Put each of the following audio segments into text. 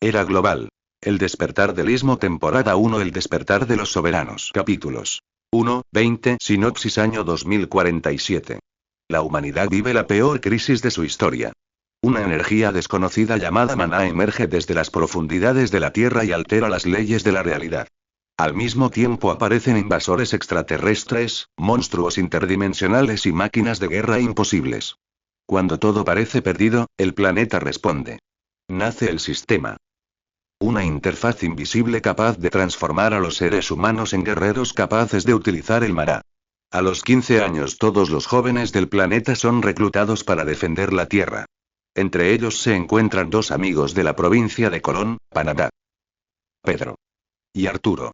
Era global. El despertar del Istmo, temporada 1. El despertar de los soberanos. Capítulos 1, 20. Sinopsis. Año 2047. La humanidad vive la peor crisis de su historia. Una energía desconocida llamada maná emerge desde las profundidades de la Tierra y altera las leyes de la realidad. Al mismo tiempo aparecen invasores extraterrestres, monstruos interdimensionales y máquinas de guerra imposibles. Cuando todo parece perdido, el planeta responde. Nace el sistema. Una interfaz invisible capaz de transformar a los seres humanos en guerreros capaces de utilizar el maná. A los 15 años todos los jóvenes del planeta son reclutados para defender la Tierra. Entre ellos se encuentran dos amigos de la provincia de Colón, Panamá. Pedro y Arturo.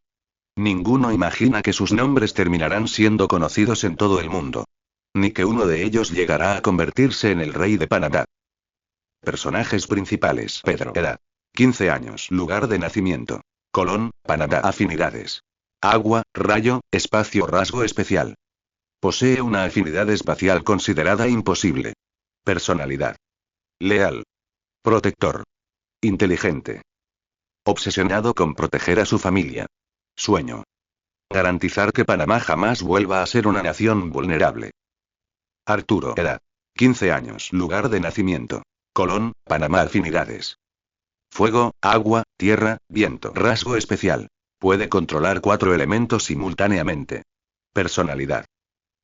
Ninguno imagina que sus nombres terminarán siendo conocidos en todo el mundo. Ni que uno de ellos llegará a convertirse en el rey de Panamá. Personajes principales. Pedro. Edad: 15 años. Lugar de nacimiento: Colón, Panamá. Afinidades: agua, rayo, espacio. Rasgo especial: posee una afinidad espacial considerada imposible. Personalidad: leal, protector, inteligente, obsesionado con proteger a su familia. Sueño: garantizar que Panamá jamás vuelva a ser una nación vulnerable. Arturo. Edad: 15 años. Lugar de nacimiento: Colón, Panamá. Afinidades: fuego, agua, tierra, viento. Rasgo especial: puede controlar 4 elementos simultáneamente. Personalidad: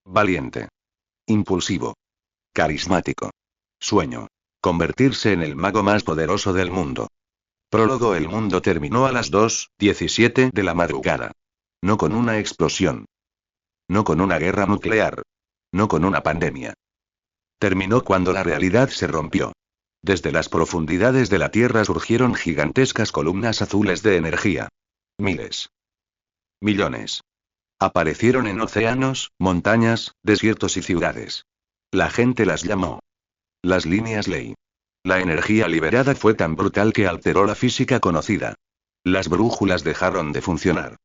valiente, impulsivo, carismático. Sueño: convertirse en el mago más poderoso del mundo. Prólogo. El mundo terminó a las 2:17 de la madrugada. No con una explosión. No con una guerra nuclear. No con una pandemia. Terminó cuando la realidad se rompió. Desde las profundidades de la Tierra surgieron gigantescas columnas azules de energía. Miles. Millones. Aparecieron en océanos, montañas, desiertos y ciudades. La gente las llamó las líneas ley. La energía liberada fue tan brutal que alteró la física conocida. Las brújulas dejaron de funcionar.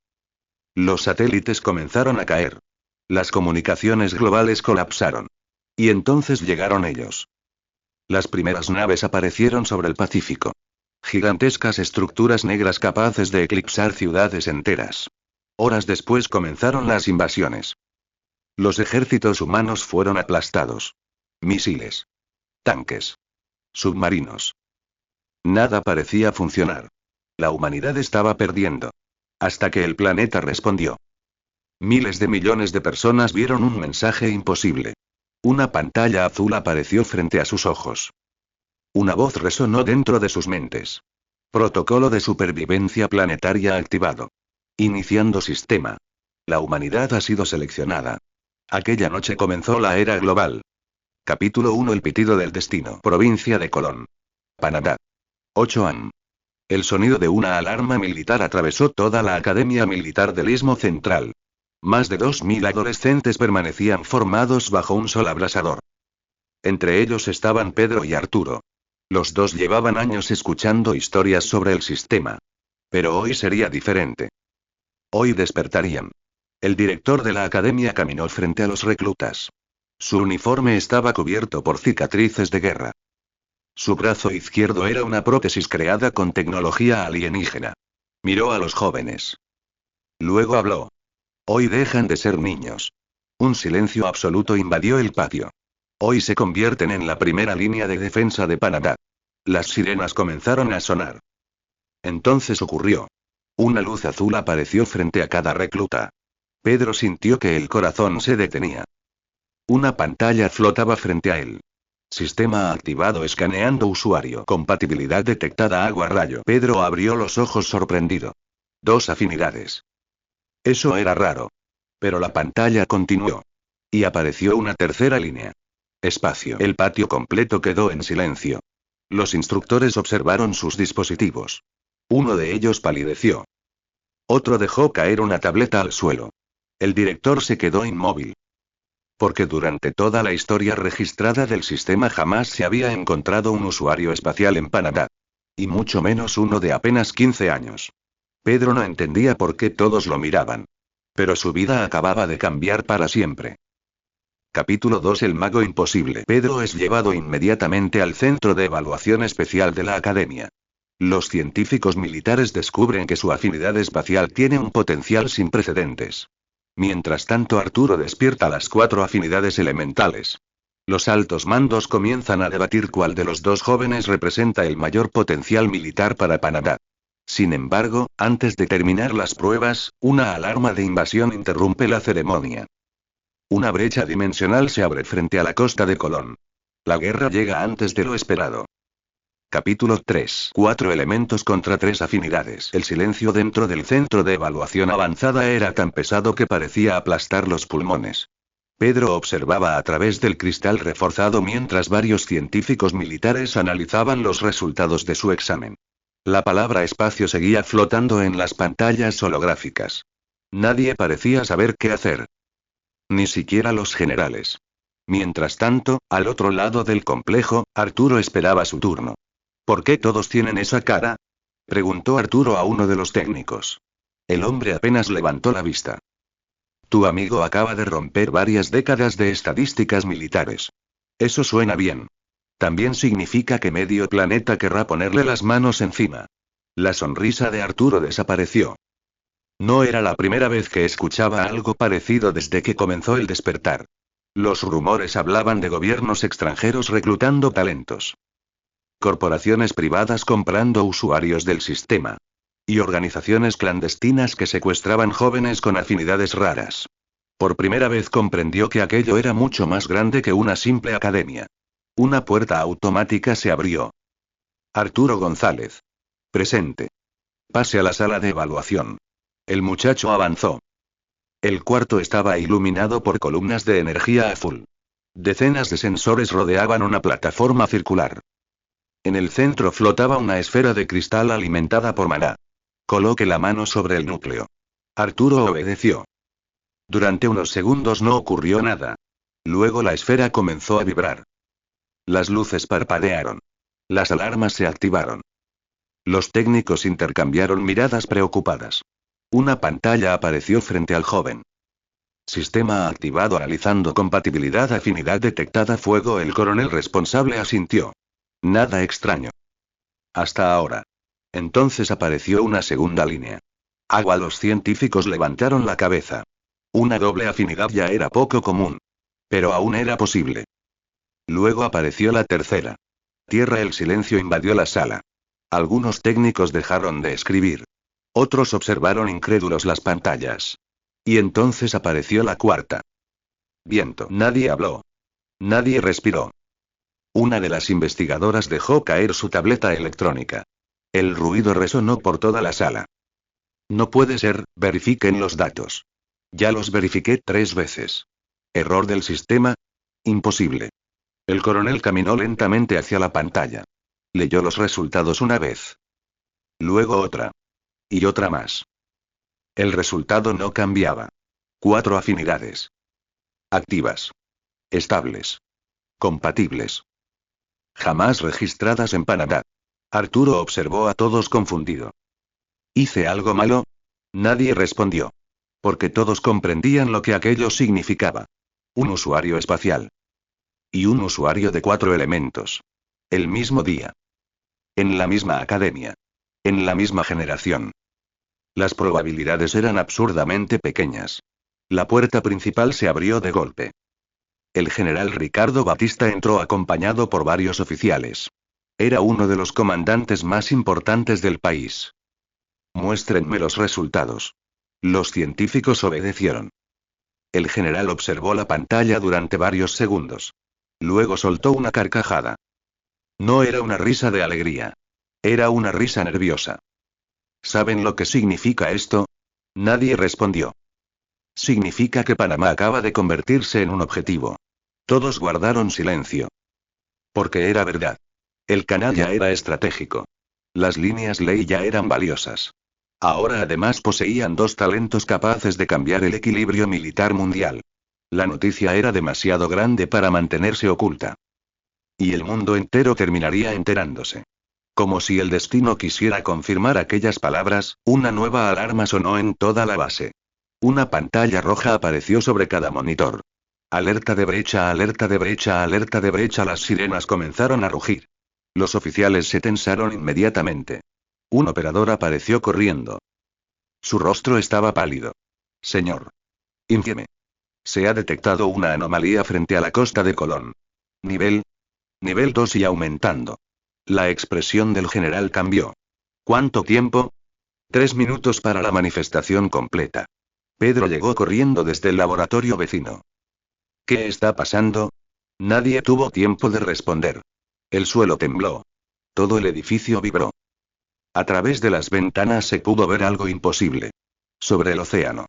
Los satélites comenzaron a caer. Las comunicaciones globales colapsaron. Y entonces llegaron ellos. Las primeras naves aparecieron sobre el Pacífico. Gigantescas estructuras negras capaces de eclipsar ciudades enteras. Horas después comenzaron las invasiones. Los ejércitos humanos fueron aplastados. Misiles. Tanques. Submarinos. Nada parecía funcionar. La humanidad estaba perdiendo. Hasta que el planeta respondió. Miles de millones de personas vieron un mensaje imposible. Una pantalla azul apareció frente a sus ojos. Una voz resonó dentro de sus mentes. Protocolo de supervivencia planetaria activado. Iniciando sistema. La humanidad ha sido seleccionada. Aquella noche comenzó la era global. Capítulo 1. El pitido del destino. Provincia de Colón, Panamá. 8 am. El sonido de una alarma militar atravesó toda la Academia Militar del Istmo Central. Más de 2000 adolescentes permanecían formados bajo un sol abrasador. Entre ellos estaban Pedro y Arturo. Los dos llevaban años escuchando historias sobre el sistema. Pero hoy sería diferente. Hoy despertarían. El director de la academia caminó frente a los reclutas. Su uniforme estaba cubierto por cicatrices de guerra. Su brazo izquierdo era una prótesis creada con tecnología alienígena. Miró a los jóvenes. Luego habló. Hoy dejan de ser niños. Un silencio absoluto invadió el patio. Hoy se convierten en la primera línea de defensa de Panamá. Las sirenas comenzaron a sonar. Entonces ocurrió. Una luz azul apareció frente a cada recluta. Pedro sintió que el corazón se detenía. Una pantalla flotaba frente a él. Sistema activado escaneando usuario. Compatibilidad detectada agua-rayo. Pedro abrió los ojos sorprendido. 2 afinidades. Eso era raro. Pero la pantalla continuó. Y apareció una tercera línea. Espacio. El patio completo quedó en silencio. Los instructores observaron sus dispositivos. Uno de ellos palideció. Otro dejó caer una tableta al suelo. El director se quedó inmóvil. Porque durante toda la historia registrada del sistema jamás se había encontrado un usuario espacial en Panamá. Y mucho menos uno de apenas 15 años. Pedro no entendía por qué todos lo miraban. Pero su vida acababa de cambiar para siempre. Capítulo 2. El mago imposible. Pedro es llevado inmediatamente al centro de evaluación especial de la academia. Los científicos militares descubren que su afinidad espacial tiene un potencial sin precedentes. Mientras tanto, Arturo despierta las 4 afinidades elementales. Los altos mandos comienzan a debatir cuál de los dos jóvenes representa el mayor potencial militar para Panamá. Sin embargo, antes de terminar las pruebas, una alarma de invasión interrumpe la ceremonia. Una brecha dimensional se abre frente a la costa de Colón. La guerra llega antes de lo esperado. Capítulo 3. 4 elementos contra 3 afinidades. El silencio dentro del centro de evaluación avanzada era tan pesado que parecía aplastar los pulmones. Pedro observaba a través del cristal reforzado mientras varios científicos militares analizaban los resultados de su examen. La palabra espacio seguía flotando en las pantallas holográficas. Nadie parecía saber qué hacer. Ni siquiera los generales. Mientras tanto, al otro lado del complejo, Arturo esperaba su turno. ¿Por qué todos tienen esa cara?, preguntó Arturo a uno de los técnicos. El hombre apenas levantó la vista. Tu amigo acaba de romper varias décadas de estadísticas militares. Eso suena bien. También significa que medio planeta querrá ponerle las manos encima. La sonrisa de Arturo desapareció. No era la primera vez que escuchaba algo parecido desde que comenzó el despertar. Los rumores hablaban de gobiernos extranjeros reclutando talentos. Corporaciones privadas comprando usuarios del sistema. Y organizaciones clandestinas que secuestraban jóvenes con afinidades raras. Por primera vez comprendió que aquello era mucho más grande que una simple academia. Una puerta automática se abrió. Arturo González. Presente. Pase a la sala de evaluación. El muchacho avanzó. El cuarto estaba iluminado por columnas de energía azul. Decenas de sensores rodeaban una plataforma circular. En el centro flotaba una esfera de cristal alimentada por maná. Coloque la mano sobre el núcleo. Arturo obedeció. Durante unos segundos no ocurrió nada. Luego la esfera comenzó a vibrar. Las luces parpadearon. Las alarmas se activaron. Los técnicos intercambiaron miradas preocupadas. Una pantalla apareció frente al joven. Sistema activado analizando compatibilidad afinidad detectada fuego. El coronel responsable asintió. Nada extraño. Hasta ahora. Entonces apareció una segunda línea. Agua. Los científicos levantaron la cabeza. Una doble afinidad ya era poco común. Pero aún era posible. Luego apareció la tercera. Tierra. El silencio invadió la sala. Algunos técnicos dejaron de escribir. Otros observaron incrédulos las pantallas. Y entonces apareció la cuarta. Viento. Nadie habló. Nadie respiró. Una de las investigadoras dejó caer su tableta electrónica. El ruido resonó por toda la sala. No puede ser, verifiquen los datos. Ya los verifiqué 3 veces. ¿Error del sistema? Imposible. El coronel caminó lentamente hacia la pantalla. Leyó los resultados una vez. Luego otra. Y otra más. El resultado no cambiaba. 4 afinidades. Activas. Estables. Compatibles. Jamás registradas en Panamá. Arturo observó a todos confundido. ¿Hice algo malo? Nadie respondió. Porque todos comprendían lo que aquello significaba. Un usuario espacial. Y un usuario de 4 elementos. El mismo día. En la misma academia. En la misma generación. Las probabilidades eran absurdamente pequeñas. La puerta principal se abrió de golpe. El general Ricardo Batista entró acompañado por varios oficiales. Era uno de los comandantes más importantes del país. Muéstrenme los resultados. Los científicos obedecieron. El general observó la pantalla durante varios segundos. Luego soltó una carcajada. No era una risa de alegría. Era una risa nerviosa. ¿Saben lo que significa esto? Nadie respondió. Significa que Panamá acaba de convertirse en un objetivo. Todos guardaron silencio. Porque era verdad. El canal ya era estratégico. Las líneas ley ya eran valiosas. Ahora además poseían 2 talentos capaces de cambiar el equilibrio militar mundial. La noticia era demasiado grande para mantenerse oculta. Y el mundo entero terminaría enterándose. Como si el destino quisiera confirmar aquellas palabras, una nueva alarma sonó en toda la base. Una pantalla roja apareció sobre cada monitor. Alerta de brecha, alerta de brecha, alerta de brecha. Las sirenas comenzaron a rugir. Los oficiales se tensaron inmediatamente. Un operador apareció corriendo. Su rostro estaba pálido. Señor. Infierme. Se ha detectado una anomalía frente a la costa de Colón. Nivel. Nivel 2 y aumentando. La expresión del general cambió. ¿Cuánto tiempo? 3 minutos para la manifestación completa. Pedro llegó corriendo desde el laboratorio vecino. ¿Qué está pasando? Nadie tuvo tiempo de responder. El suelo tembló. Todo el edificio vibró. A través de las ventanas se pudo ver algo imposible. Sobre el océano.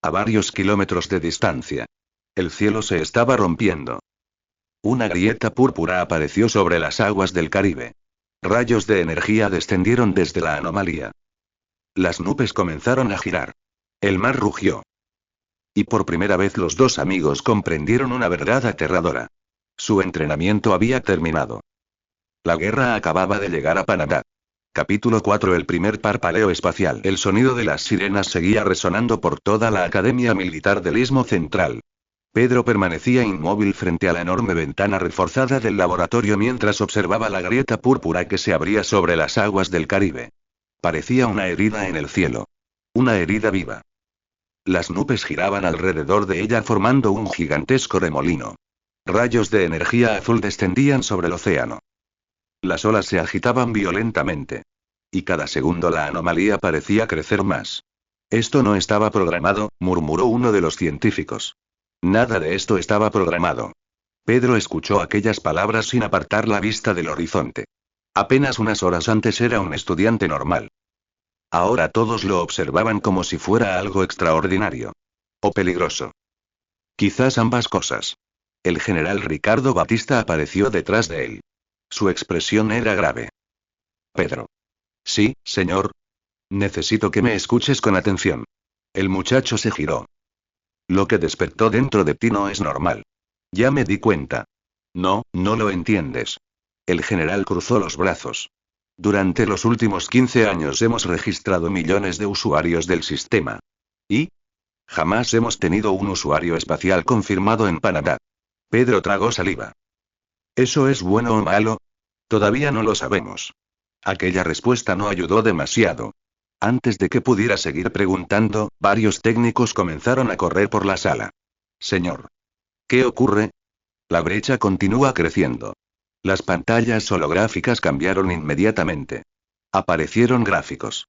A varios kilómetros de distancia. El cielo se estaba rompiendo. Una grieta púrpura apareció sobre las aguas del Caribe. Rayos de energía descendieron desde la anomalía. Las nubes comenzaron a girar. El mar rugió. Y por primera vez los dos amigos comprendieron una verdad aterradora. Su entrenamiento había terminado. La guerra acababa de llegar a Panamá. Capítulo 4. El primer parpadeo espacial. El sonido de las sirenas seguía resonando por toda la Academia Militar del Istmo Central. Pedro permanecía inmóvil frente a la enorme ventana reforzada del laboratorio mientras observaba la grieta púrpura que se abría sobre las aguas del Caribe. Parecía una herida en el cielo. Una herida viva. Las nubes giraban alrededor de ella formando un gigantesco remolino. Rayos de energía azul descendían sobre el océano. Las olas se agitaban violentamente. Y cada segundo la anomalía parecía crecer más. Esto no estaba programado, murmuró uno de los científicos. Nada de esto estaba programado. Pedro escuchó aquellas palabras sin apartar la vista del horizonte. Apenas unas horas antes era un estudiante normal. Ahora todos lo observaban como si fuera algo extraordinario. O peligroso. Quizás ambas cosas. El general Ricardo Batista apareció detrás de él. Su expresión era grave. Pedro. Sí, señor. Necesito que me escuches con atención. El muchacho se giró. Lo que despertó dentro de ti no es normal. Ya me di cuenta. No, no lo entiendes. El general cruzó los brazos. Durante los últimos 15 años hemos registrado millones de usuarios del sistema. ¿Y? Jamás hemos tenido un usuario espacial confirmado en Panamá. Pedro tragó saliva. ¿Eso es bueno o malo? Todavía no lo sabemos. Aquella respuesta no ayudó demasiado. Antes de que pudiera seguir preguntando, varios técnicos comenzaron a correr por la sala. Señor. ¿Qué ocurre? La brecha continúa creciendo. Las pantallas holográficas cambiaron inmediatamente. Aparecieron gráficos.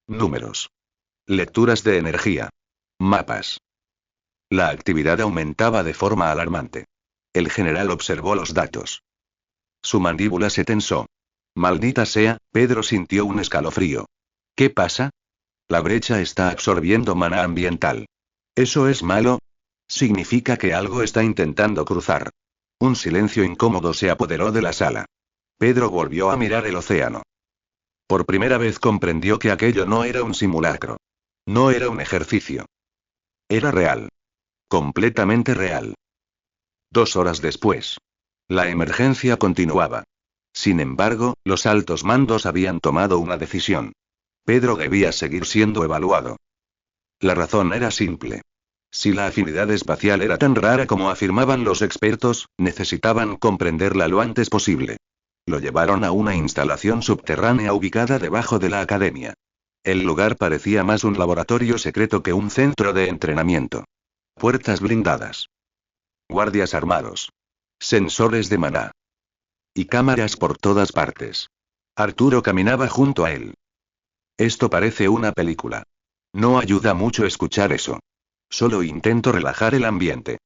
Números. Lecturas de energía. Mapas. La actividad aumentaba de forma alarmante. El general observó los datos. Su mandíbula se tensó. Maldita sea, Pedro sintió un escalofrío. ¿Qué pasa? La brecha está absorbiendo maná ambiental. ¿Eso es malo? Significa que algo está intentando cruzar. Un silencio incómodo se apoderó de la sala. Pedro volvió a mirar el océano. Por primera vez comprendió que aquello no era un simulacro. No era un ejercicio. Era real. Completamente real. 2 horas después. La emergencia continuaba. Sin embargo, los altos mandos habían tomado una decisión. Pedro debía seguir siendo evaluado. La razón era simple. Si la afinidad espacial era tan rara como afirmaban los expertos, necesitaban comprenderla lo antes posible. Lo llevaron a una instalación subterránea ubicada debajo de la academia. El lugar parecía más un laboratorio secreto que un centro de entrenamiento. Puertas blindadas. Guardias armados. Sensores de maná. Y cámaras por todas partes. Arturo caminaba junto a él. Esto parece una película. No ayuda mucho escuchar eso. Solo intento relajar el ambiente.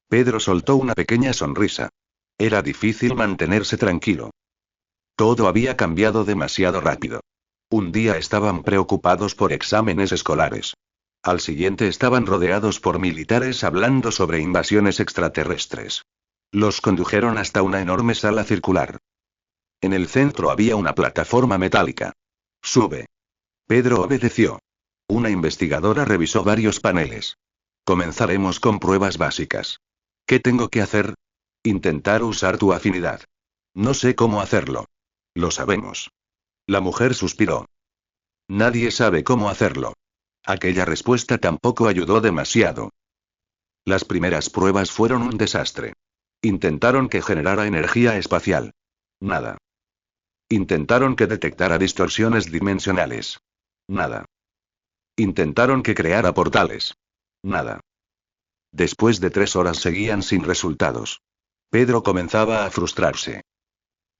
Pedro soltó una pequeña sonrisa. Era difícil mantenerse tranquilo. Todo había cambiado demasiado rápido. Un día estaban preocupados por exámenes escolares. Al siguiente estaban rodeados por militares hablando sobre invasiones extraterrestres. Los condujeron hasta una enorme sala circular. En el centro había una plataforma metálica. Sube. Pedro obedeció. Una investigadora revisó varios paneles. Comenzaremos con pruebas básicas. ¿Qué tengo que hacer? Intentar usar tu afinidad. No sé cómo hacerlo. Lo sabemos. La mujer suspiró. Nadie sabe cómo hacerlo. Aquella respuesta tampoco ayudó demasiado. Las primeras pruebas fueron un desastre. Intentaron que generara energía espacial. Nada. Intentaron que detectara distorsiones dimensionales. Nada. Intentaron que creara portales. Nada. Después de 3 horas seguían sin resultados. Pedro comenzaba a frustrarse.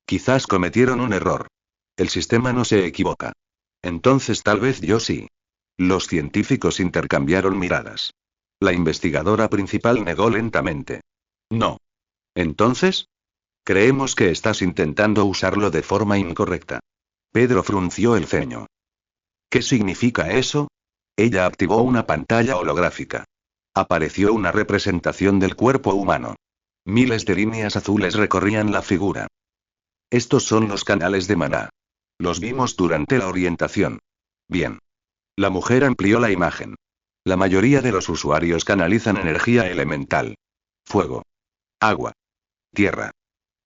Quizás cometieron un error. El sistema no se equivoca. Entonces tal vez yo sí. Los científicos intercambiaron miradas. La investigadora principal negó lentamente. No. Entonces, creemos que estás intentando usarlo de forma incorrecta. Pedro frunció el ceño. ¿Qué significa eso? Ella activó una pantalla holográfica. Apareció una representación del cuerpo humano. Miles de líneas azules recorrían la figura. Estos son los canales de maná. Los vimos durante la orientación. Bien. La mujer amplió la imagen. La mayoría de los usuarios canalizan energía elemental. Fuego. Agua. Tierra.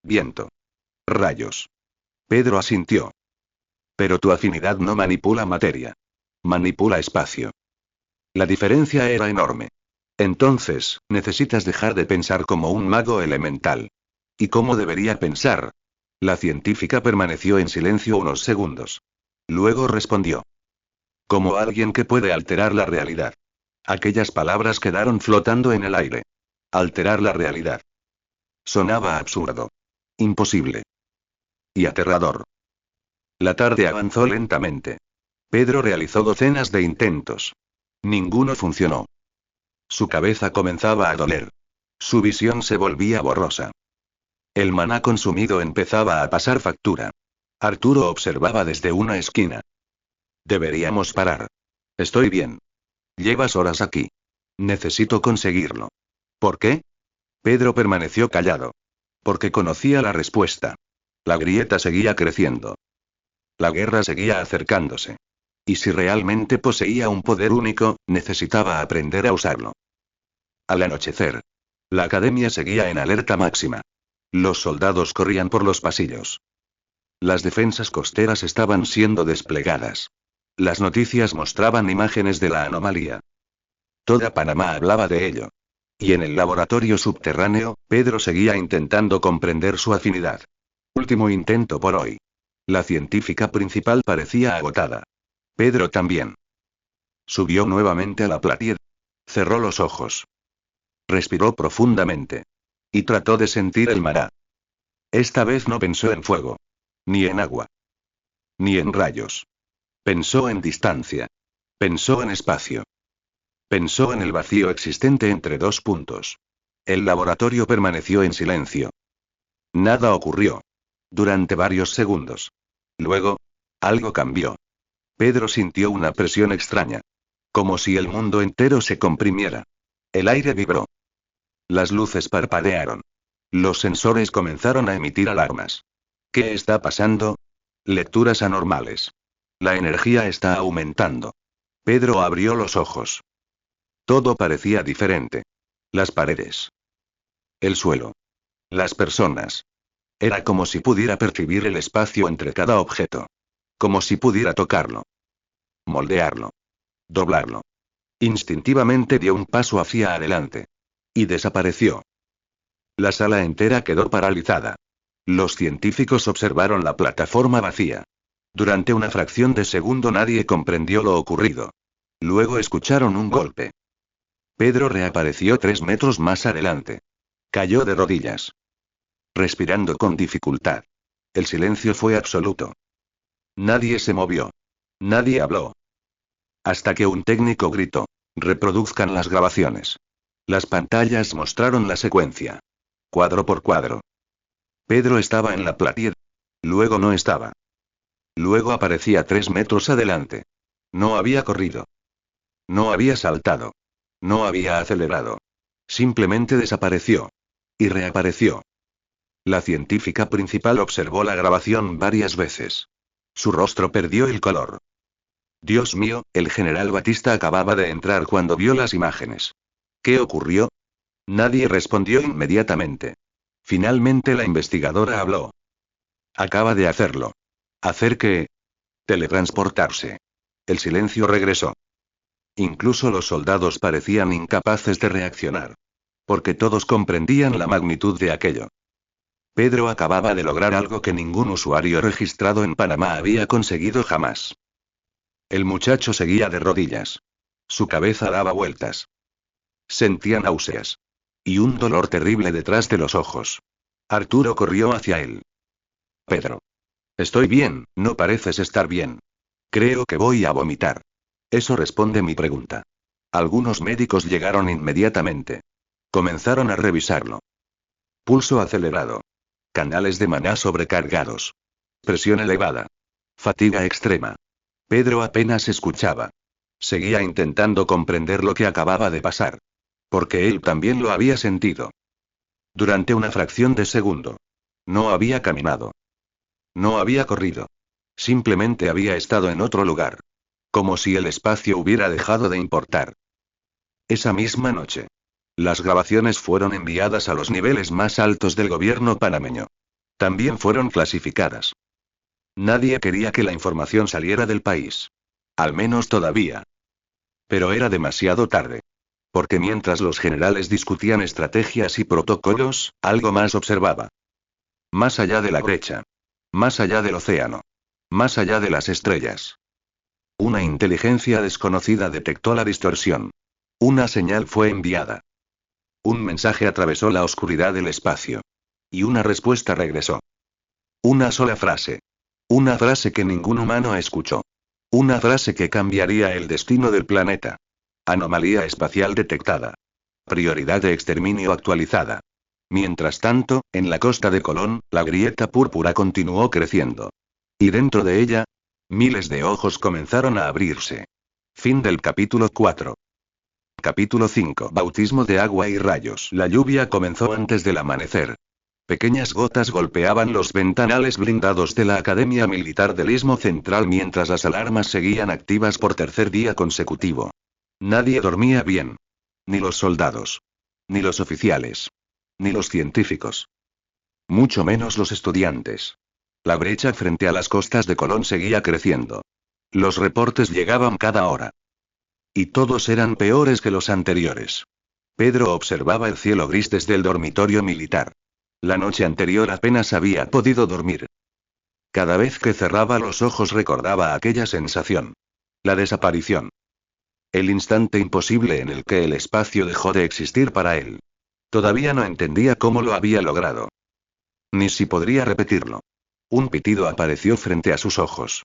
Viento. Rayos. Pedro asintió. Pero tu afinidad no manipula materia. Manipula espacio. La diferencia era enorme. Entonces, necesitas dejar de pensar como un mago elemental. ¿Y cómo debería pensar? La científica permaneció en silencio unos segundos. Luego respondió. Como alguien que puede alterar la realidad. Aquellas palabras quedaron flotando en el aire. Alterar la realidad. Sonaba absurdo. Imposible. Y aterrador. La tarde avanzó lentamente. Pedro realizó docenas de intentos. Ninguno funcionó. Su cabeza comenzaba a doler. Su visión se volvía borrosa. El maná consumido empezaba a pasar factura. Arturo observaba desde una esquina. Deberíamos parar. Estoy bien. Llevas horas aquí. Necesito conseguirlo. ¿Por qué? Pedro permaneció callado. Porque conocía la respuesta. La grieta seguía creciendo. La guerra seguía acercándose. Y si realmente poseía un poder único, necesitaba aprender a usarlo. Al anochecer. La academia seguía en alerta máxima. Los soldados corrían por los pasillos. Las defensas costeras estaban siendo desplegadas. Las noticias mostraban imágenes de la anomalía. Toda Panamá hablaba de ello. Y en el laboratorio subterráneo, Pedro seguía intentando comprender su afinidad. Último intento por hoy. La científica principal parecía agotada. Pedro también. Subió nuevamente a la platier. Cerró los ojos. Respiró profundamente. Y trató de sentir el maná. Esta vez no pensó en fuego. Ni en agua. Ni en rayos. Pensó en distancia. Pensó en espacio. Pensó en el vacío existente entre dos puntos. El laboratorio permaneció en silencio. Nada ocurrió. Durante varios segundos. Luego, algo cambió. Pedro sintió una presión extraña. Como si el mundo entero se comprimiera. El aire vibró. Las luces parpadearon. Los sensores comenzaron a emitir alarmas. ¿Qué está pasando? Lecturas anormales. La energía está aumentando. Pedro abrió los ojos. Todo parecía diferente. Las paredes. El suelo. Las personas. Era como si pudiera percibir el espacio entre cada objeto. Como si pudiera tocarlo. Moldearlo. Doblarlo. Instintivamente dio un paso hacia adelante. Y desapareció. La sala entera quedó paralizada. Los científicos observaron la plataforma vacía. Durante una fracción de segundo nadie comprendió lo ocurrido. Luego escucharon un golpe. Pedro reapareció 3 metros más adelante. Cayó de rodillas. Respirando con dificultad. El silencio fue absoluto. Nadie se movió. Nadie habló. Hasta que un técnico gritó. Reproduzcan las grabaciones. Las pantallas mostraron la secuencia. Cuadro por cuadro. Pedro estaba en la platier. Luego no estaba. Luego aparecía 3 metros adelante. No había corrido. No había saltado. No había acelerado. Simplemente desapareció. Y reapareció. La científica principal observó la grabación varias veces. Su rostro perdió el color. Dios mío, el general Batista acababa de entrar cuando vio las imágenes. ¿Qué ocurrió? Nadie respondió inmediatamente. Finalmente la investigadora habló. Acaba de hacerlo. ¿Hacer qué? Teletransportarse. El silencio regresó. Incluso los soldados parecían incapaces de reaccionar. Porque todos comprendían la magnitud de aquello. Pedro acababa de lograr algo que ningún usuario registrado en Panamá había conseguido jamás. El muchacho seguía de rodillas. Su cabeza daba vueltas. Sentía náuseas. Y un dolor terrible detrás de los ojos. Arturo corrió hacia él. Pedro. Estoy bien, no pareces estar bien. Creo que voy a vomitar. Eso responde mi pregunta. Algunos médicos llegaron inmediatamente. Comenzaron a revisarlo. Pulso acelerado. Canales de maná sobrecargados. Presión elevada. Fatiga extrema. Pedro apenas escuchaba. Seguía intentando comprender lo que acababa de pasar. Porque él también lo había sentido. Durante una fracción de segundo. No había caminado. No había corrido. Simplemente había estado en otro lugar. Como si el espacio hubiera dejado de importar. Esa misma noche. Las grabaciones fueron enviadas a los niveles más altos del gobierno panameño. También fueron clasificadas. Nadie quería que la información saliera del país. Al menos todavía. Pero era demasiado tarde. Porque mientras los generales discutían estrategias y protocolos, algo más observaba. Más allá de la brecha. Más allá del océano. Más allá de las estrellas. Una inteligencia desconocida detectó la distorsión. Una señal fue enviada. Un mensaje atravesó la oscuridad del espacio. Y una respuesta regresó. Una sola frase. Una frase que ningún humano escuchó. Una frase que cambiaría el destino del planeta. Anomalía espacial detectada. Prioridad de exterminio actualizada. Mientras tanto, en la costa de Colón, la grieta púrpura continuó creciendo. Y dentro de ella, miles de ojos comenzaron a abrirse. Fin del capítulo 4. Capítulo 5. Bautismo de agua y rayos. La lluvia comenzó antes del amanecer. Pequeñas gotas golpeaban los ventanales blindados de la Academia Militar del Istmo Central mientras las alarmas seguían activas por tercer día consecutivo. Nadie dormía bien. Ni los soldados. Ni los oficiales. Ni los científicos. Mucho menos los estudiantes. La brecha frente a las costas de Colón seguía creciendo. Los reportes llegaban cada hora. Y todos eran peores que los anteriores. Pedro observaba el cielo gris desde el dormitorio militar. La noche anterior apenas había podido dormir. Cada vez que cerraba los ojos recordaba aquella sensación. La desaparición. El instante imposible en el que el espacio dejó de existir para él. Todavía no entendía cómo lo había logrado. Ni si podría repetirlo. Un pitido apareció frente a sus ojos.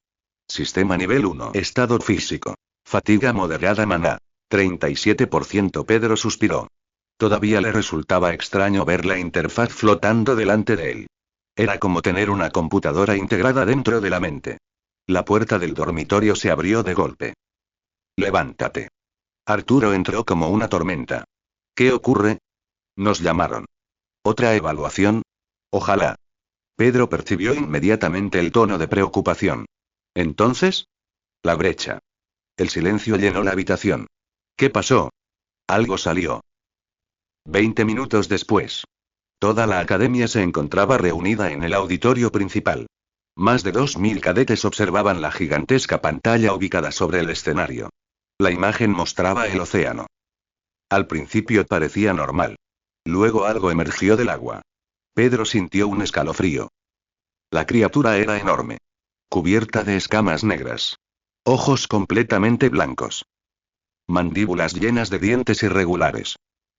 Sistema nivel 1. Estado físico. Fatiga moderada maná. 37%. Pedro suspiró. Todavía le resultaba extraño ver la interfaz flotando delante de él. Era como tener una computadora integrada dentro de la mente. La puerta del dormitorio se abrió de golpe. Levántate. Arturo entró como una tormenta. ¿Qué ocurre? Nos llamaron. ¿Otra evaluación? Ojalá. Pedro percibió inmediatamente el tono de preocupación. ¿Entonces? La brecha. El silencio llenó la habitación. ¿Qué pasó? Algo salió. 20 minutos después. Toda la academia se encontraba reunida en el auditorio principal. Más de 2000 cadetes observaban la gigantesca pantalla ubicada sobre el escenario. La imagen mostraba el océano. Al principio parecía normal. Luego algo emergió del agua. Pedro sintió un escalofrío. La criatura era enorme. Cubierta de escamas negras. Ojos completamente blancos. Mandíbulas llenas de dientes irregulares.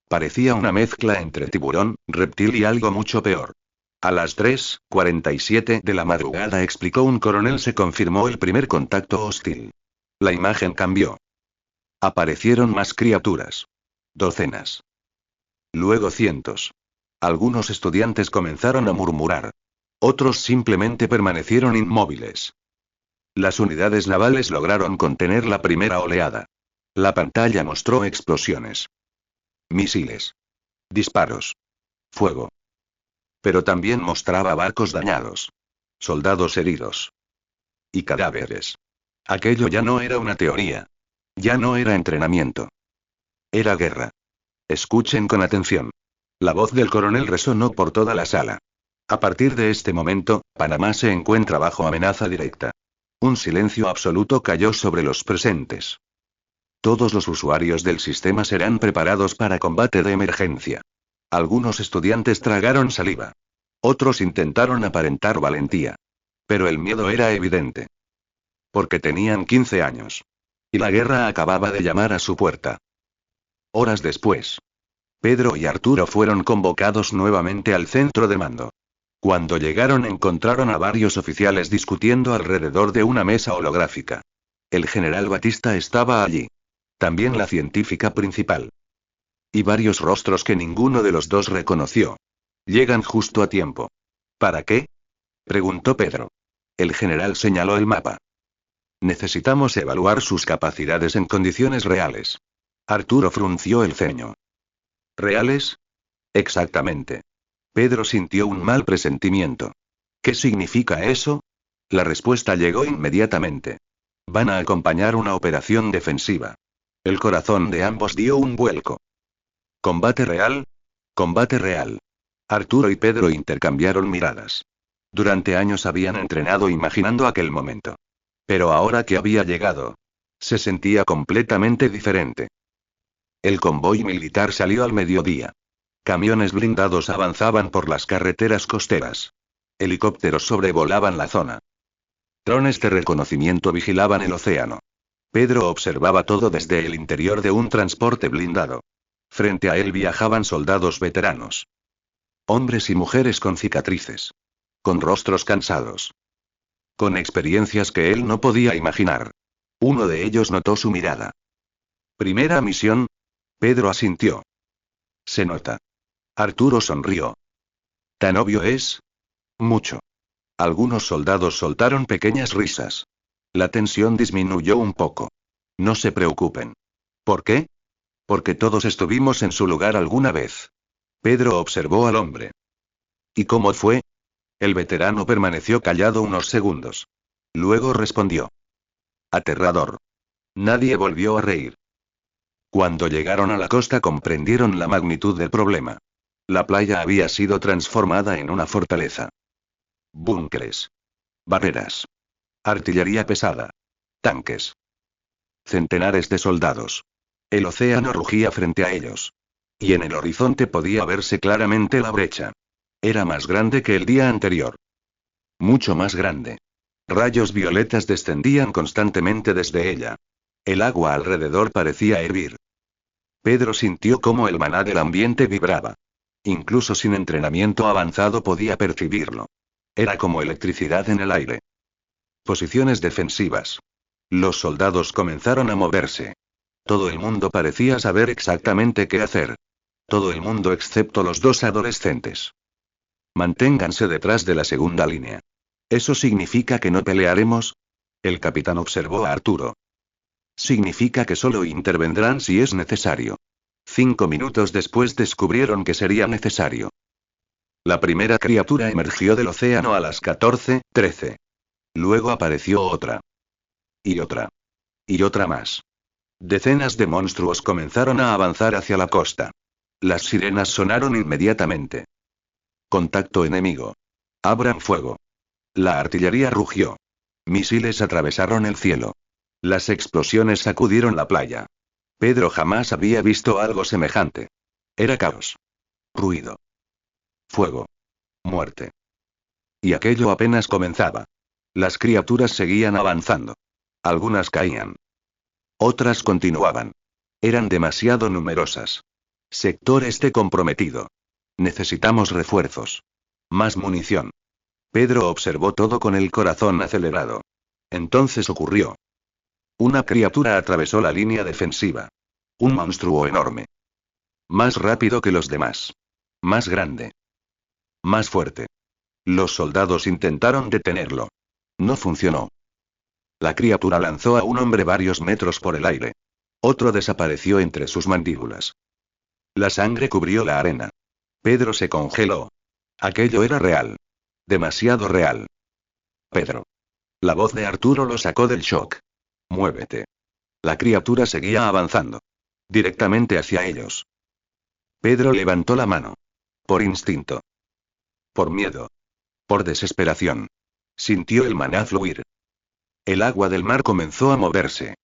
Parecía una mezcla entre tiburón, reptil y algo mucho peor. A las 3:47 de la madrugada, explicó un coronel, se confirmó el primer contacto hostil. La imagen cambió. Aparecieron más criaturas. Docenas. Luego cientos. Algunos estudiantes comenzaron a murmurar. Otros simplemente permanecieron inmóviles. Las unidades navales lograron contener la primera oleada. La pantalla mostró explosiones. Misiles. Disparos. Fuego. Pero también mostraba barcos dañados. Soldados heridos. Y cadáveres. Aquello ya no era una teoría. Ya no era entrenamiento. Era guerra. Escuchen con atención. La voz del coronel resonó por toda la sala. A partir de este momento, Panamá se encuentra bajo amenaza directa. Un silencio absoluto cayó sobre los presentes. Todos los usuarios del sistema serán preparados para combate de emergencia. Algunos estudiantes tragaron saliva. Otros intentaron aparentar valentía. Pero el miedo era evidente. Porque tenían 15 años. Y la guerra acababa de llamar a su puerta. Horas después, Pedro y Arturo fueron convocados nuevamente al centro de mando. Cuando llegaron encontraron a varios oficiales discutiendo alrededor de una mesa holográfica. El general Batista estaba allí. También la científica principal. Y varios rostros que ninguno de los dos reconoció. Llegan justo a tiempo. ¿Para qué? Preguntó Pedro. El general señaló el mapa. Necesitamos evaluar sus capacidades en condiciones reales. Arturo frunció el ceño. ¿Reales? Exactamente. Pedro sintió un mal presentimiento. ¿Qué significa eso? La respuesta llegó inmediatamente. Van a acompañar una operación defensiva. El corazón de ambos dio un vuelco. ¿Combate real? Combate real. Arturo y Pedro intercambiaron miradas. Durante años habían entrenado imaginando aquel momento. Pero ahora que había llegado, se sentía completamente diferente. El convoy militar salió al mediodía. Camiones blindados avanzaban por las carreteras costeras. Helicópteros sobrevolaban la zona. Drones de reconocimiento vigilaban el océano. Pedro observaba todo desde el interior de un transporte blindado. Frente a él viajaban soldados veteranos. Hombres y mujeres con cicatrices. Con rostros cansados. Con experiencias que él no podía imaginar. Uno de ellos notó su mirada. ¿Primera misión? Pedro asintió. Se nota. Arturo sonrió. ¿Tan obvio es? Mucho. Algunos soldados soltaron pequeñas risas. La tensión disminuyó un poco. No se preocupen. ¿Por qué? Porque todos estuvimos en su lugar alguna vez. Pedro observó al hombre. ¿Y cómo fue? El veterano permaneció callado unos segundos. Luego respondió. Aterrador. Nadie volvió a reír. Cuando llegaron a la costa comprendieron la magnitud del problema. La playa había sido transformada en una fortaleza. Búnkeres. Barreras. Artillería pesada. Tanques. Centenares de soldados. El océano rugía frente a ellos. Y en el horizonte podía verse claramente la brecha. Era más grande que el día anterior. Mucho más grande. Rayos violetas descendían constantemente desde ella. El agua alrededor parecía hervir. Pedro sintió cómo el maná del ambiente vibraba. Incluso sin entrenamiento avanzado podía percibirlo. Era como electricidad en el aire. Posiciones defensivas. Los soldados comenzaron a moverse. Todo el mundo parecía saber exactamente qué hacer. Todo el mundo excepto los dos adolescentes. Manténganse detrás de la segunda línea. ¿Eso significa que no pelearemos? El capitán observó a Arturo. Significa que solo intervendrán si es necesario. 5 minutos después descubrieron que sería necesario. La primera criatura emergió del océano a las 14:13. Luego apareció otra. Y otra. Y otra más. Decenas de monstruos comenzaron a avanzar hacia la costa. Las sirenas sonaron inmediatamente. Contacto enemigo. Abran fuego. La artillería rugió. Misiles atravesaron el cielo. Las explosiones sacudieron la playa. Pedro jamás había visto algo semejante. Era caos. Ruido. Fuego. Muerte. Y aquello apenas comenzaba. Las criaturas seguían avanzando. Algunas caían. Otras continuaban. Eran demasiado numerosas. Sector este comprometido. Necesitamos refuerzos. Más munición. Pedro observó todo con el corazón acelerado. Entonces ocurrió. Una criatura atravesó la línea defensiva. Un monstruo enorme. Más rápido que los demás. Más grande. Más fuerte. Los soldados intentaron detenerlo. No funcionó. La criatura lanzó a un hombre varios metros por el aire. Otro desapareció entre sus mandíbulas. La sangre cubrió la arena. Pedro se congeló. Aquello era real. Demasiado real. Pedro. La voz de Arturo lo sacó del shock. Muévete. La criatura seguía avanzando. Directamente hacia ellos. Pedro levantó la mano. Por instinto. Por miedo. Por desesperación. Sintió el maná fluir. El agua del mar comenzó a moverse.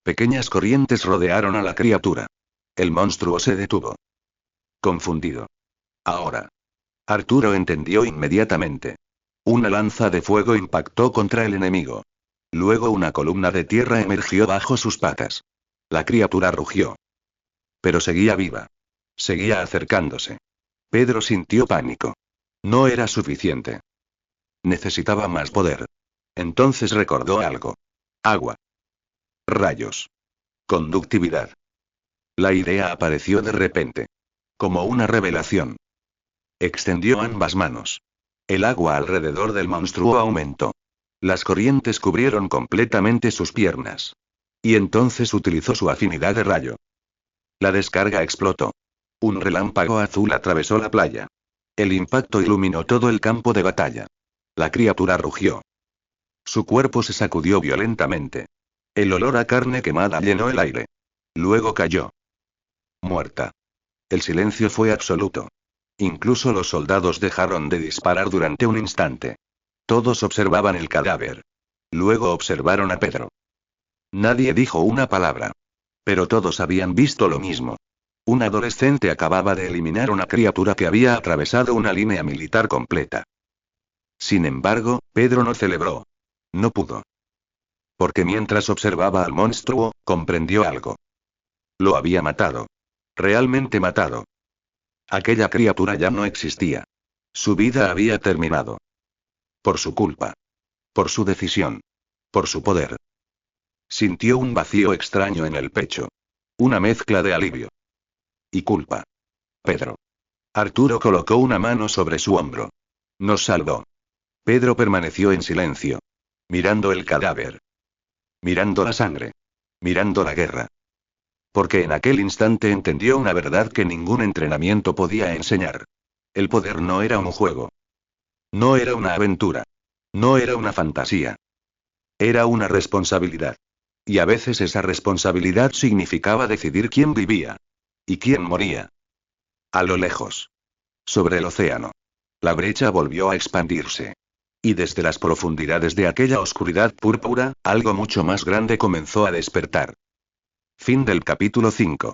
Pequeñas corrientes rodearon a la criatura. El monstruo se detuvo. Confundido. Ahora. Arturo entendió inmediatamente. Una lanza de fuego impactó contra el enemigo. Luego una columna de tierra emergió bajo sus patas. La criatura rugió. Pero seguía viva. Seguía acercándose. Pedro sintió pánico. No era suficiente. Necesitaba más poder. Entonces recordó algo. Agua. Rayos. Conductividad. La idea apareció de repente. Como una revelación. Extendió ambas manos. El agua alrededor del monstruo aumentó. Las corrientes cubrieron completamente sus piernas. Y entonces utilizó su afinidad de rayo. La descarga explotó. Un relámpago azul atravesó la playa. El impacto iluminó todo el campo de batalla. La criatura rugió. Su cuerpo se sacudió violentamente. El olor a carne quemada llenó el aire. Luego cayó. Muerta. El silencio fue absoluto. Incluso los soldados dejaron de disparar durante un instante. Todos observaban el cadáver. Luego observaron a Pedro. Nadie dijo una palabra. Pero todos habían visto lo mismo. Un adolescente acababa de eliminar una criatura que había atravesado una línea militar completa. Sin embargo, Pedro no celebró. No pudo. Porque mientras observaba al monstruo, comprendió algo. Lo había matado. Realmente matado. Aquella criatura ya no existía. Su vida había terminado. Por su culpa. Por su decisión. Por su poder. Sintió un vacío extraño en el pecho. Una mezcla de alivio. Y culpa. Pedro. Arturo colocó una mano sobre su hombro. Nos salvó. Pedro permaneció en silencio. Mirando el cadáver. Mirando la sangre. Mirando la guerra. Porque en aquel instante entendió una verdad que ningún entrenamiento podía enseñar. El poder no era un juego. No era una aventura. No era una fantasía. Era una responsabilidad. Y a veces esa responsabilidad significaba decidir quién vivía. Y quién moría. A lo lejos. Sobre el océano. La brecha volvió a expandirse. Y desde las profundidades de aquella oscuridad púrpura, algo mucho más grande comenzó a despertar. Fin del capítulo 5.